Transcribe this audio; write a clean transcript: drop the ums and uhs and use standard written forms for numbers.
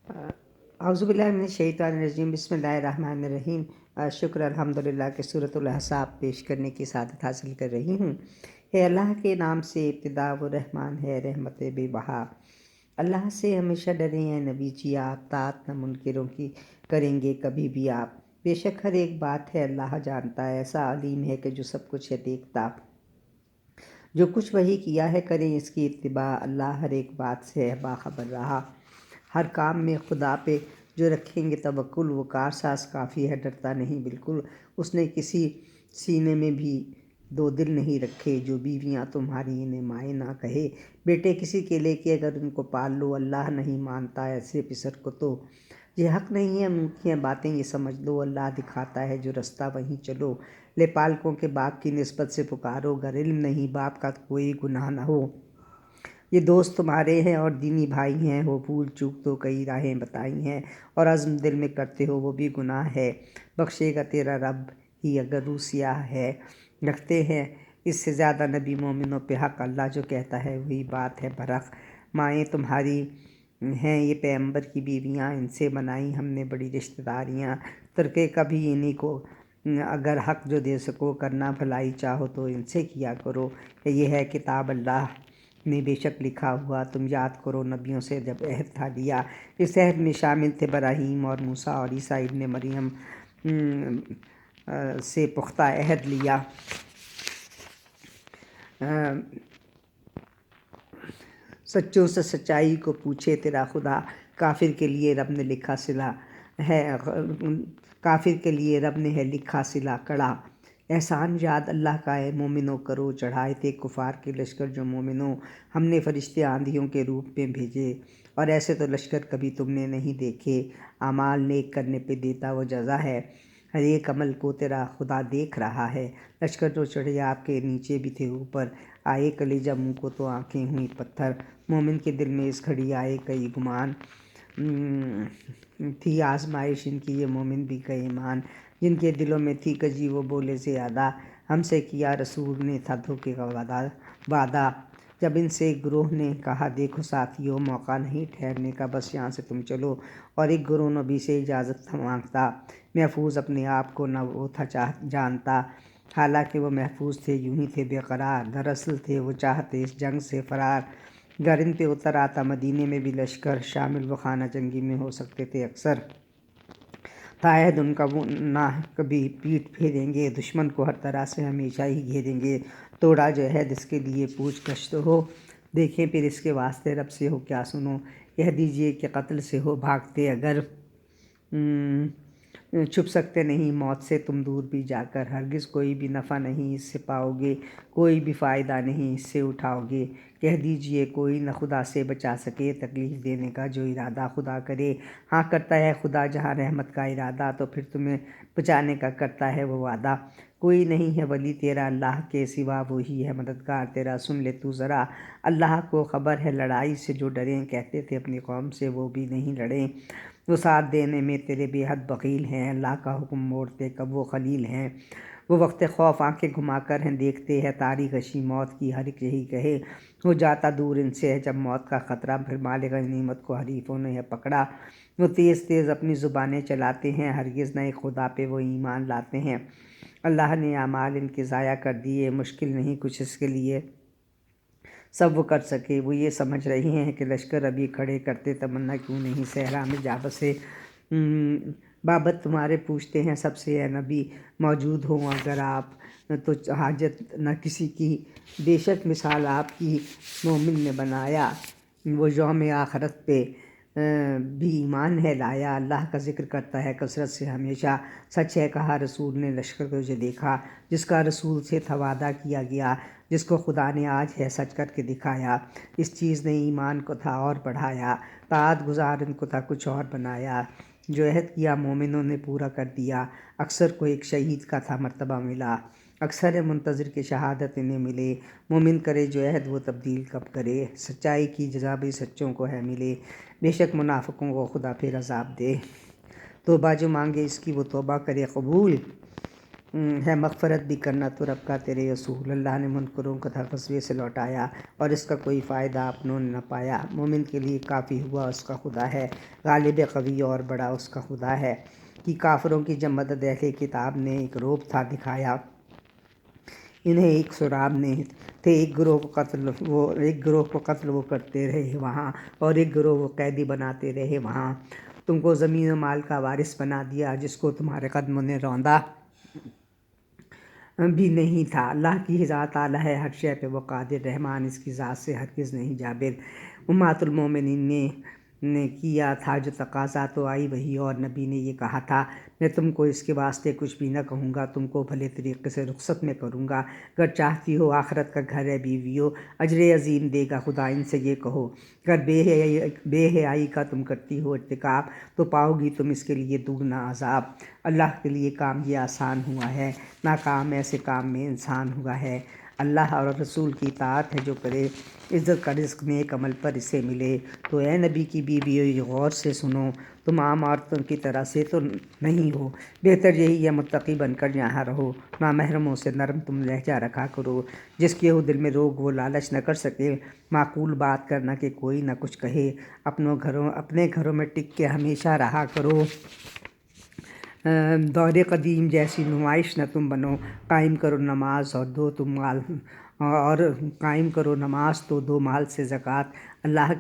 اعوذ باللہ من الشیطان الرجیم، بسم اللہ الرحمن الرحیم۔ شکر الحمدللہ کہ سورۃ الاحزاب پیش کرنے کی سعادت حاصل کر رہی ہوں۔ ہے اللہ کے نام سے ابتدا، وہ رحمان ہے رحمت بے بہا۔ اللہ سے ہمیشہ ڈریں اے نبی جی، آپ طاعت نہ منکروں کی کریں گے کبھی بھی آپ۔ بے شک ہر ایک بات ہے اللہ جانتا ہے، ایسا علیم ہے کہ جو سب کچھ ہے دیکھتا۔ جو کچھ وحی کیا ہے کریں اس کی اتباع، اللہ ہر ایک بات سے ہے باخبر رہا۔ ہر کام میں خدا پہ جو رکھیں گے توکل، وہ کارساز کافی ہے، ڈرتا نہیں بالکل۔ اس نے کسی سینے میں بھی دو دل نہیں رکھے، جو بیویاں تمہاری انہیں مائیں نہ کہے۔ بیٹے کسی کے لے کے اگر ان کو پال لو، اللہ نہیں مانتا ایسے پسر کو تو۔ یہ حق نہیں ہے منہ کی باتیں یہ سمجھ لو، اللہ دکھاتا ہے جو رستہ وہیں چلو۔ لے پالکوں کے باپ کی نسبت سے پکارو، گر علم نہیں باپ کا کوئی گناہ نہ ہو۔ یہ دوست تمہارے ہیں اور دینی بھائی ہیں، ہو بھول چوک تو کئی راہیں بتائی ہیں، اور عزم دل میں کرتے ہو وہ بھی گناہ ہے۔ بخشے گا تیرا رب ہی اگر روح سیاہ ہے۔ رکھتے ہیں اس سے زیادہ نبی مومنوں پہ حق، اللہ جو کہتا ہے وہی بات ہے برحق۔ مائیں تمہاری ہیں یہ پیغمبر کی بیویاں، ان سے بنائی ہم نے بڑی رشتہ داریاں۔ ترکے کبھی انہی کو اگر حق جو دے سکو، کرنا بھلائی چاہو تو ان سے کیا کرو۔ یہ ہے کتاب اللہ نے بے شک لکھا ہوا، تم یاد کرو نبیوں سے جب عہد تھا لیا۔ اس عہد میں شامل تھے ابراہیم اور موسیٰ اور عیسیٰ ابن مریم سے پختہ عہد لیا۔ سچوں سے سچائی کو پوچھے تیرا خدا، کافر کے لیے رب نے لکھا صلہ ہے، کافر کے لیے رب نے ہے لکھا صلہ کڑا۔ احسان یاد اللہ کا ہے مومنوں کرو، چڑھائے تھے کفار کے لشکر جو مومنوں، ہم نے فرشتے آندھیوں کے روپ میں بھیجے، اور ایسے تو لشکر کبھی تم نے نہیں دیکھے۔ اعمال نیک کرنے پہ دیتا وہ جزا ہے، ہر ایک عمل کو تیرا خدا دیکھ رہا ہے۔ لشکر جو چڑھے آپ کے نیچے بھی تھے اوپر، آئے کلیجہ منہ کو تو آنکھیں ہوئیں پتھر۔ مومن کے دل میں اس گھڑی آئے کئی گمان، تھی آزمائش ان کی یہ مومن بھی کہ ایمان۔ جن کے دلوں میں تھی کجی وہ بولے زیادہ، ہم سے کیا رسول نے تھا دھوکے کا وعدہ۔ جب ان سے ایک گروہ نے کہا دیکھو ساتھیو، موقع نہیں ٹھہرنے کا، بس یہاں سے تم چلو، اور ایک گروہ نبی سے اجازت مانگتا۔ محفوظ اپنے آپ کو نہ وہ تھا جانتا، حالانکہ وہ محفوظ تھے یوں ہی تھے بے قرار۔ دراصل تھے وہ چاہتے اس جنگ سے فرار، گر ان پہ اتر آتا مدینے میں بھی لشکر، شامل وہ خانہ جنگی میں ہو سکتے تھے اکثر۔ تھا عہد ان کا وہ نہ کبھی پیٹھ پھیریں گے، دشمن کو ہر طرح سے ہمیشہ ہی گھیریں گے۔ توڑا جو عہد اس کے لیے پوچھ گچھ تو ہو، دیکھیں پھر اس کے واسطے رب سے ہو کیا سنو۔ کہہ دیجئے کہ قتل سے ہو بھاگتے اگر، چھپ سکتے نہیں موت سے تم دور بھی جا کر، ہرگز کوئی بھی نفع نہیں اس سے پاؤ گے، کوئی بھی فائدہ نہیں اس سے اٹھاؤ گے۔ کہہ دیجئے کوئی نہ خدا سے بچا سکے، تکلیف دینے کا جو ارادہ خدا کرے۔ ہاں کرتا ہے خدا جہاں رحمت کا ارادہ، تو پھر تمہیں بچانے کا کرتا ہے وہ وعدہ۔ کوئی نہیں ہے ولی تیرا اللہ کے سوا، وہی ہے مددگار تیرا سن لے تو ذرا۔ اللہ کو خبر ہے لڑائی سے جو ڈریں، کہتے تھے اپنی قوم سے وہ بھی نہیں لڑیں۔ وہ ساتھ دینے میں تیرے بے حد بخیل ہیں، اللہ کا حکم موڑتے کب وہ خلیل ہیں۔ وہ وقت خوف آنکھیں گھما کر ہیں دیکھتے ہیں، تاری غشی موت کی ہر ایک یہی کہے، ہو جاتا دور ان سے ہے جب موت کا خطرہ۔ پھر مالک غنیمت کو حریفوں نے ہے پکڑا، وہ تیز تیز اپنی زبانیں چلاتے ہیں، ہرگز نہ ایک خدا پہ وہ ایمان لاتے ہیں۔ اللہ نے اعمال ان کے ضائع کر دیے، مشکل نہیں کچھ اس کے لیے سب وہ کر سکے۔ وہ یہ سمجھ رہے ہیں کہ لشکر ابھی کھڑے کرتے، تمنا کیوں نہیں صحرا میں جا بسے۔ بابت تمہارے پوچھتے ہیں سب سے اے نبی، موجود ہوں اگر آپ تو حاجت نہ کسی کی، بے شک مثال آپ کی مومن نے بنایا، وہ یوم آخرت پہ بھی ایمان ہے لایا۔ اللہ کا ذکر کرتا ہے کثرت سے ہمیشہ، سچ ہے کہا رسول نے لشکر کو جو دیکھا، جس کا رسول سے تھا وعدہ کیا گیا، جس کو خدا نے آج ہے سچ کر کے دکھایا۔ اس چیز نے ایمان کو تھا اور بڑھایا، طاعت گزار ان کو تھا کچھ اور بنایا۔ جو عہد کیا مومنوں نے پورا کر دیا، اکثر کو ایک شہید کا تھا مرتبہ ملا، اکثر منتظر کی شہادت انہیں ملے۔ مومن کرے جو عہد وہ تبدیل کب کرے، سچائی کی جزا بھی سچوں کو ہے ملے، بے شک منافقوں کو خدا پھر عذاب دے۔ توبہ جو مانگے اس کی وہ توبہ کرے قبول، ہے مغفرت بھی کرنا تو رب کا تیرے اصول۔ اللہ نے منکروں کو غزوے سے لوٹایا اور اس کا کوئی فائدہ اپنوں نے نہ پایا۔ مومن کے لیے کافی ہوا اس کا خدا ہے، غالب قوی اور بڑا اس کا خدا ہے۔ کہ کافروں کی جب مدد اہل کتاب نے ایک روب تھا دکھایا، انہیں ایک سراب نے تھے، ایک گروہ کو قتل وہ کرتے رہے وہاں، اور ایک گروہ وہ قیدی بناتے رہے وہاں۔ تم کو زمین و مال کا وارث بنا دیا، جس کو تمہارے قدموں نے روندا بھی نہیں تھا۔ اللہ کی ذات اعلیٰ ہے، ہر شے پہ وہ قادر، رحمان اس کی ذات سے ہرگز نہیں جابر۔ امہات المومنین نے کیا تھا جو تقاضا تو آئی وہی، اور نبی نے یہ کہا تھا میں تم کو اس کے واسطے کچھ بھی نہ کہوں گا، تم کو بھلے طریقے سے رخصت میں کروں گا۔ اگر چاہتی ہو آخرت کا گھر ہے بیویو، اجر عظیم دے گا خدا، ان سے یہ کہو۔ اگر بے حیائی کا تم کرتی ہو ارتکاب، تو پاؤ گی تم اس کے لیے دگنا عذاب۔ اللہ کے لیے کام یہ آسان ہوا ہے، ناکام ایسے کام میں انسان ہوا ہے۔ اللہ اور رسول کی اطاعت ہے جو کرے، عزت کا رزق نیک عمل پر اسے ملے۔ تو اے نبی کی بیویوں یہ غور سے سنو، تم عام عورتوں کی طرح سے تو نہیں ہو، بہتر یہی ہے متقی بن کر یہاں رہو۔ نامحرموں سے نرم تم لہجہ رکھا کرو، جس کے ہو دل میں روگ وہ لالچ نہ کر سکے۔ معقول بات کرنا کہ کوئی نہ کچھ کہے، اپنے گھروں میں ٹک کے ہمیشہ رہا کرو۔ دور قدیم جیسی نمائش نہ تم بنو، قائم کرو نماز تو دو مال سے زکوٰۃ۔ اللہ کے